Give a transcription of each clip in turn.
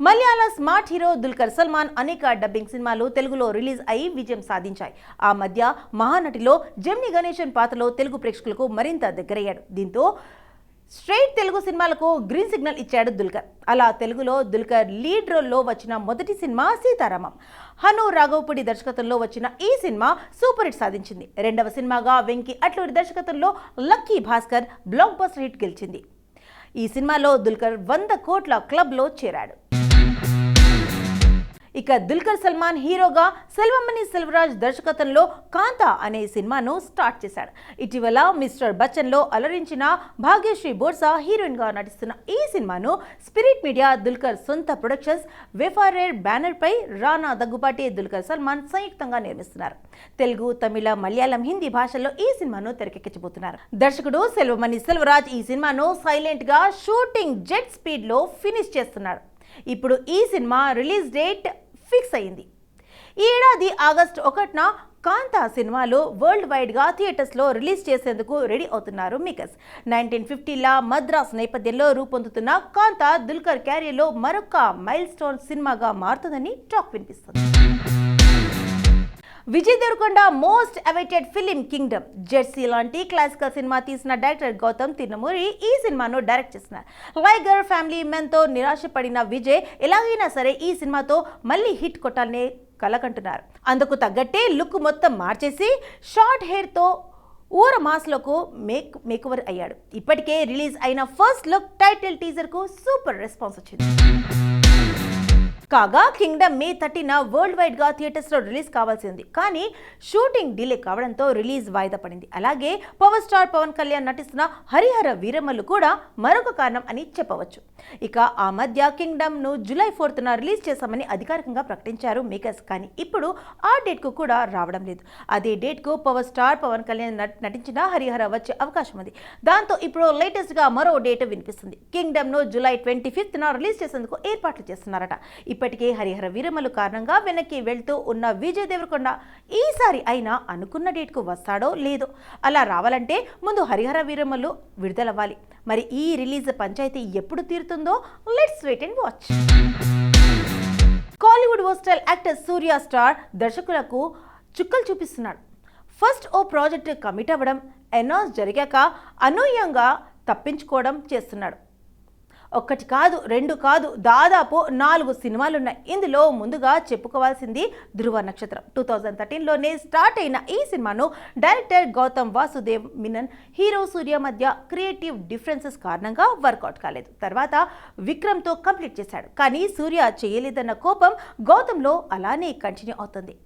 మలయాళ smart hero Dulquer Salman అనేక dubbing సినిమాలు తెలుగులో రిలీజ్ అయి విజయం సాధించాయి. ఆ మధ్య మహానటిలో జెమిని గణేశన్ పాత్రలో తెలుగు ప్రేక్షకులకు మరింత దగ్గరయ్యాడు. దీంతో స్ట్రైట్ తెలుగు సినిమాలకు గ్రీన్ సిగ్నల్ ఇచ్చాడు దుల్కర్. అలా తెలుగులో దుల్కర్ లీడ్ రోల్లో వచ్చిన మొదటి సినిమా సీతారామం. హను రాఘవపూడి దర్శకత్వంలో వచ్చిన ఈ సినిమా సూపర్ హిట్ సాధించింది. రెండవ సినిమాగా వెంకీ అట్లూరి దర్శకత్వంలో lucky Bhaskar block buster hit గెలిచింది. ఈ సినిమాలో దుల్కర్ 100 కోట్ల క్లబ్లో చేరాడు. ఇక దుల్కర్ సల్మాన్ హీరోగా సెల్వమణి సెల్వరాజ్ దర్శకత్వంలో కాంతా అనే సినిమాను స్టార్ట్ చేశాడు. ఇటీవల మిస్టర్ బచ్చన్లో అలరించిన భాగ్యశ్రీ బోర్సా హీరోయిన్గా నటిస్తున్న ఈ సినిమాను స్పిరిట్ మీడియా దుల్కర్ సొంత ప్రొడక్షన్స్ వెఫారేర్ బ్యానర్ పై రానా దగ్గుబాటి దుల్కర్ సల్మాన్ సంయుక్తంగా నిర్మిస్తున్నారు. తెలుగు, తమిళ, మలయాళం, హిందీ భాషల్లో ఈ సినిమాను తెరకెక్కించబోతున్నారు. దర్శకుడు సెల్వమణి సెల్వరాజ్ ఈ సినిమాను సైలెంట్ గా షూటింగ్ జెట్ స్పీడ్ లో ఫినిష్ చేస్తున్నాడు. ఇప్పుడు ఈ సినిమా రిలీజ్ డేట్ ఫిక్స్ అయింది. ఈ ఏడాది ఆగస్టు 1న కాంతా సినిమాలో వరల్డ్ వైడ్గా థియేటర్స్లో రిలీజ్ చేసేందుకు రెడీ అవుతున్నారు మేకర్స్. 1950ల మద్రాస్ నేపథ్యంలో రూపొందుతున్న కాంతా దుల్కర్ క్యారియర్లో మరొక మైల్ స్టోన్ సినిమాగా మారుతుందని టాక్ వినిపిస్తుంది. Vijay Deverakonda most awaited film Kingdom Jersey లాంటి క్లాసికల్ సినిమా తీసిన డైరెక్టర్ గౌతమ్ తిరుమూరి ఈ సినిమాను డైరెక్ట్ చేస్తున్నారు. లైగర్ ఫ్యామిలీ మెన్తో నిరాశపడిన విజయ్ ఎలాగైనా సరే ఈ సినిమాతో మళ్ళీ హిట్ కొట్టాలనే కలకంటున్నారు. అందుకు తగ్గట్టే లుక్ మొత్తం మార్చేసి షార్ట్ హెయిర్తో ఊర మాస్లకు మేకోవర్ అయ్యాడు. ఇప్పటికే రిలీజ్ అయిన ఫస్ట్ లుక్ టైటిల్ టీజర్కు సూపర్ రెస్పాన్స్ వచ్చింది. కాగా కింగ్డమ్ మే 30న వరల్డ్ వైడ్ గా థియేటర్స్ లో రిలీజ్ కావాల్సింది. కానీ షూటింగ్ డిలే కావడంతో రిలీజ్ వాయిదా పడింది. అలాగే పవర్ స్టార్ పవన్ కళ్యాణ్ నటిస్తున్న హరిహర వీరమల్లు కూడా మరొక కారణం అని చెప్పవచ్చు. ఇక ఆ మధ్య కింగ్డమ్ ను జూలై 4న రిలీజ్ చేశామని అధికారికంగా ప్రకటించారు మేకర్స్. కానీ ఇప్పుడు ఆ డేట్ కు కూడా రావడం లేదు. అదే డేట్ కు పవర్ స్టార్ పవన్ కళ్యాణ్ నటించిన హరిహర వచ్చే అవకాశం ఉంది. దాంతో ఇప్పుడు లేటెస్ట్ గా మరో డేట్ వినిపిస్తుంది. కింగ్డమ్ ను జూలై 25న రిలీజ్ చేసేందుకు ఏర్పాట్లు చేస్తున్నారట. ఇప్పటికే హరిహర వీరమల్లు కారణంగా వెనక్కి వెళ్తూ ఉన్న విజయ్ దేవరకొండ ఈసారి అయినా అనుకున్న డేట్కు వస్తాడో లేదో. అలా రావాలంటే ముందు హరిహర వీరమల్లు విడుదలవ్వాలి. మరి ఈ రిలీజ్ పంచాయతీ ఎప్పుడు తీరుతుందో let's wait and watch. Kollywood versatile actor Suriya star దర్శకులకు చుక్కలు చూపిస్తున్నాడు. ఫస్ట్ ఓ ప్రాజెక్ట్ కమిట్ అవ్వడం, అనౌన్స్ జరిగాక అనూహ్యంగా తప్పించుకోవడం చేస్తున్నాడు. ఒక్కటి కాదు, రెండు కాదు, దాదాపు 4 సినిమాలున్నాయి. ఇందులో ముందుగా చెప్పుకోవాల్సింది ధృవ నక్షత్రం. 2013లోనే స్టార్ట్ అయిన ఈ సినిమాను డైరెక్టర్ గౌతమ్ వాసుదేవ్ మీనన్, హీరో సూర్య మధ్య క్రియేటివ్ డిఫరెన్సెస్ కారణంగా వర్కౌట్ కాలేదు. తర్వాత విక్రమ్తో కంప్లీట్ చేశాడు. కానీ సూర్య చేయలేదన్న కోపం గౌతమ్లో అలానే కంటిన్యూ అవుతుంది.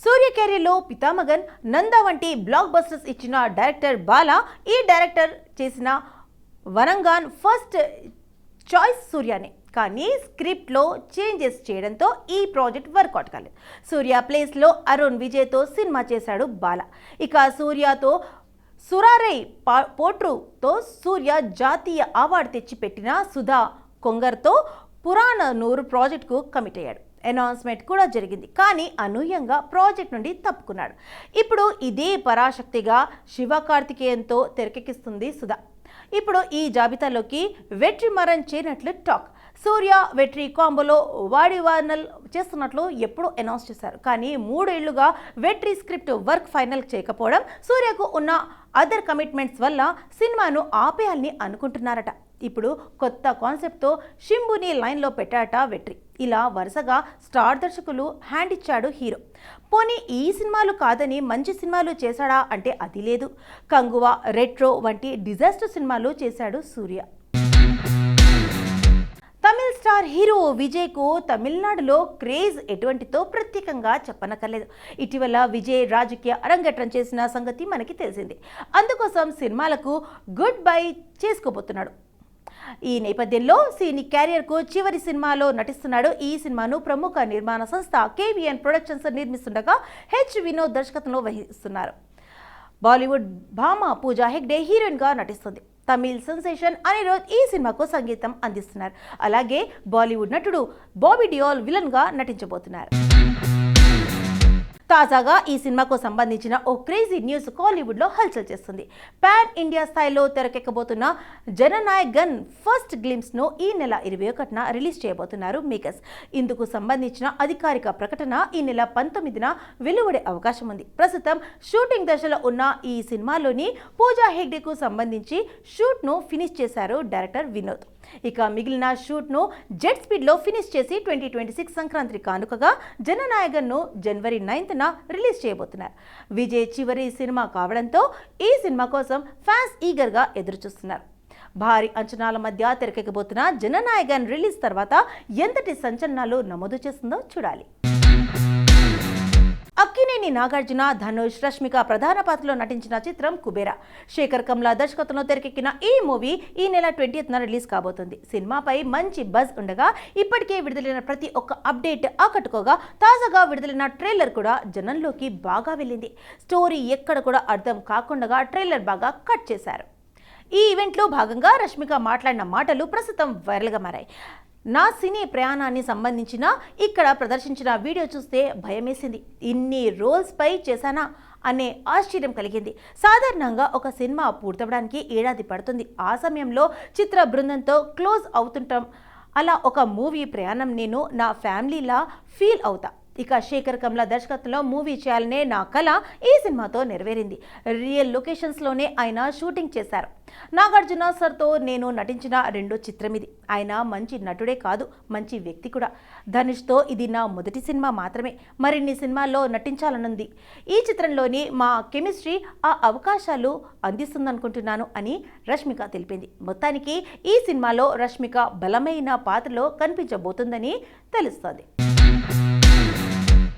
సూర్య కెరీర్లో పితామగన్, నందా వంటి బ్లాక్ బస్టర్స్ ఇచ్చిన డైరెక్టర్ బాలా ఈ డైరెక్టర్ చేసిన వరంగాన్ ఫస్ట్ చాయిస్ సూర్యనే. కానీ స్క్రిప్ట్లో చేంజెస్ చేయడంతో ఈ ప్రాజెక్ట్ వర్కౌట్ కాలేదు. సూర్య ప్లేస్లో అరుణ్ విజయ్తో సినిమా చేశాడు బాలా. ఇక సూర్యతో సురారై పోట్రుతో సూర్య జాతీయ అవార్డు తెచ్చిపెట్టిన సుధా కొంగర్తో పురాణ నూరు ప్రాజెక్టుకు కమిట్ అయ్యాడు. అనౌన్స్మెంట్ కూడా జరిగింది. కానీ అనూహ్యంగా ప్రాజెక్ట్ నుండి తప్పుకున్నాడు. ఇప్పుడు ఇదే పరాశక్తిగా శివకార్తికేయన్తో తెరకెక్కిస్తుంది సుధా. ఇప్పుడు ఈ జాబితాలోకి వెట్రి మరన్ చేరినట్లు టాక్. సూర్య వెట్రి కాంబోలో వాడివార్నల్ చేస్తున్నట్లు ఎప్పుడూ అనౌన్స్ చేశారు. కానీ 3 ఏళ్లుగా వెట్రి స్క్రిప్ట్ వర్క్ ఫైనల్ చేయకపోవడం, సూర్యకు ఉన్న అదర్ కమిట్మెంట్స్ వల్ల సినిమాను ఆపేయాలని అనుకుంటున్నారట. ఇప్పుడు కొత్త కాన్సెప్ట్తో శింబుని లైన్లో పెట్టాట వెట్రి. ఇలా వరుసగా స్టార్ దర్శకులు హ్యాండ్ ఇచ్చాడు హీరో. పోనీ ఈ సినిమాలు కాదని మంచి సినిమాలు చేశాడా అంటే అది లేదు. కంగువా, రెట్రో వంటి డిజాస్టర్ సినిమాలు చేశాడు సూర్య. తమిళ స్టార్ హీరో విజయ్కు తమిళనాడులో క్రేజ్ ఎటువంటితో ప్రత్యేకంగా చెప్పనక్కర్లేదు. ఇటీవల విజయ్ రాజకీయ అరంగేట్రం చేసిన సంగతి మనకి తెలిసింది. అందుకోసం సినిమాలకు గుడ్ బై చేసుకోబోతున్నాడు. ఈ నేపథ్యంలో సినీ క్యారియర్కు చివరి సినిమాలో నటిస్తున్నాడు. ఈ సినిమాను ప్రముఖ నిర్మాణ సంస్థ కేవీఎన్ ప్రొడక్షన్స్ నిర్మిస్తుండగా హెచ్ వినోద్ దర్శకత్వంలో వహిస్తున్నారు. బాలీవుడ్ భామ పూజా హెగ్డే హీరోయిన్గా నటిస్తుంది. తమిళ్ సెన్సేషన్ అనిరుద్ ఈ సినిమాకు సంగీతం అందిస్తున్నారు. అలాగే బాలీవుడ్ నటుడు బాబీ డియోల్ విలన్గా నటించబోతున్నారు. తాజాగా ఈ సినిమాకు సంబంధించిన ఓ క్రేజీ న్యూస్ కోలీవుడ్ లో హల్చల్ చేస్తుంది. పాన్ ఇండియా స్థాయిలో తెరకెక్కబోతున్న జననాయక్ గన్ ఫస్ట్ గ్లిమ్స్ ను ఈ నెల 21న రిలీజ్ చేయబోతున్నారు మేకర్స్. ఇందుకు సంబంధించిన అధికారిక ప్రకటన ఈ నెల 19న వెలువడే అవకాశం ఉంది. ప్రస్తుతం షూటింగ్ దశలో ఉన్న ఈ సినిమాలోని పూజా హెగ్డేకు సంబంధించి షూట్ ను ఫినిష్ చేశారు డైరెక్టర్ వినోద్. ఇక మిగిలిన షూట్ ను జెట్ స్పీడ్ లో ఫినిష్ చేసి 2026 సంక్రాంతి కానుకగా జననాయకన్ ను జనవరి 9న రిలీజ్ చేయబోతున్నారు. విజయ్ చివరి సినిమా కావడంతో ఈ సినిమా కోసం ఫ్యాన్స్ ఈగర్ గా ఎదురు చూస్తున్నారు. భారీ అంచనాల మధ్య తెరకెక్కబోతున్న జననాయకన్ రిలీజ్ తర్వాత ఎంతటి సంచలనాలు నమోదు చేస్తుందో చూడాలి. అక్కినేని నాగార్జున, ధనుష్, రష్మిక ప్రధాన పాత్రలో నటించిన చిత్రం కుబేరా. శేఖర్ కమ్లా దర్శకత్వంలో తెరకెక్కిన ఈ మూవీ ఈ నెల 20న రిలీజ్ కాబోతుంది. సినిమాపై మంచి బజ్ ఉండగా ఇప్పటికే విడుదలైన ప్రతి ఒక్క అప్డేట్ ఆకట్టుకోగా తాజాగా విడుదలైన ట్రైలర్ కూడా జనంలోకి బాగా వెళ్ళింది. స్టోరీ ఎక్కడ కూడా అర్థం కాకుండా ట్రైలర్ బాగా కట్ చేశారు. ఈ ఈవెంట్లో భాగంగా రష్మిక మాట్లాడిన మాటలు ప్రస్తుతం వైరల్గా మారాయి. నా సినీ ప్రయాణాన్ని సంబంధించిన ఇక్కడ ప్రదర్శించిన వీడియో చూస్తే భయమేసింది. ఇన్ని రోల్స్ పై చేశానా అనే ఆశ్చర్యం కలిగింది. సాధారణంగా ఒక సినిమా పూర్తవడానికి ఏడాది పడుతుంది. ఆ సమయంలో చిత్ర బృందంతో క్లోజ్ అవుతుంటాం. అలా ఒక మూవీ ప్రయాణం నేను నా ఫ్యామిలీలా ఫీల్ అవుతా. ఇక శేఖర్ కమ్లా దర్శకత్వంలో మూవీ చేయాలనే నా కళ ఈ సినిమాతో నెరవేరింది. రియల్ లొకేషన్స్లోనే ఆయన షూటింగ్ చేశారు. నాగార్జున సార్తో నేను నటించిన రెండో చిత్రం ఇది. ఆయన మంచి నటుడే కాదు, మంచి వ్యక్తి కూడా. ధనుష్తో ఇది నా మొదటి సినిమా మాత్రమే. మరిన్ని సినిమాల్లో నటించాలనుంది. ఈ చిత్రంలోని మా కెమిస్ట్రీ ఆ అవకాశాలు అందిస్తుందనుకుంటున్నాను అని రష్మిక తెలిపింది. మొత్తానికి ఈ సినిమాలో రష్మిక బలమైన పాత్రలో కనిపించబోతుందని తెలుస్తోంది.